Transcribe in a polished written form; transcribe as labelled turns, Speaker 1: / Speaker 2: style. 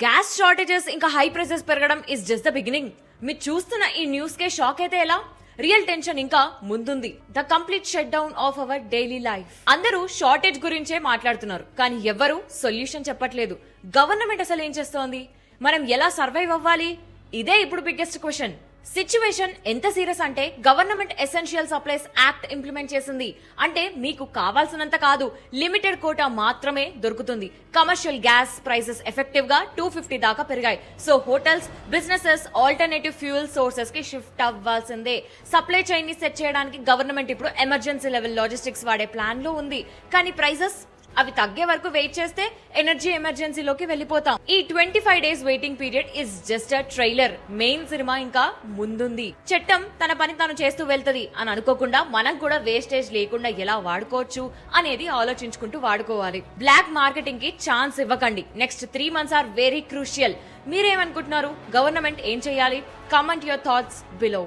Speaker 1: Gas shortages ఇంకా high prices పెరగడం is just the beginning. మీరు చూస్తున్న ఈ న్యూస్ కే షాక్ అయితే ఎలా? రియల్ టెన్షన్ ఇంకా ముందుంది. The complete shut down of our daily life. అందరూ షార్టేజ్ గురించే మాట్లాడుతున్నారు, కానీ ఎవ్వరూ సొల్యూషన్ చెప్పట్లేదు. గవర్నమెంట్ అసలు ఏం చేస్తోంది? మనం ఎలా సర్వైవ్ అవ్వాలి? ఇదే ఇప్పుడు బిగ్గెస్ట్ క్వశ్చన్. సిచ్యువేషన్ ఎంత సీరియస్ అంటే government essential supplies act implement చేసింది. అంటే మీకు కావాల్సినంత కాదు, లిమిటెడ్ కోటా మాత్రమే దొరుకుతుంది. కమర్షియల్ గ్యాస్ ప్రైసెస్ ఎఫెక్టివ్ గా 250 దాకా పెరిగాయి. So hotels, businesses alternative fuel sources కి షిఫ్ట్ అవ్వాల్సిందే. సప్లై చైన్ ని సెట్ చేయడానికి గవర్నమెంట్ ఇప్పుడు ఎమర్జెన్సీ లెవెల్ లాజిస్టిక్స్ వాడే ప్లాన్ లో ఉంది. కానీ ప్రైసెస్ అవి తగ్గే వరకు వెయిట్ చేస్తే ఎనర్జీ ఎమర్జెన్సీలోకి వెళ్ళిపోతాం. ఈ 25 days waiting period is just a trailer. Main cinema ఇంకా ముందుంది. చట్టం తన పని తాను చేస్తూ వెళ్తది అని అనుకోకుండా మనం కూడా వేస్టేజ్ లేకుండా ఎలా వాడుకోవచ్చు అనేది ఆలోచించుకుంటూ వాడుకోవాలి. బ్లాక్ మార్కెటింగ్ కి ఛాన్స్ ఇవ్వకండి. Next 3 months are very crucial. మీరేమనుకుంటున్నారు? గవర్నమెంట్ ఏం చేయాలి? Comment your thoughts below.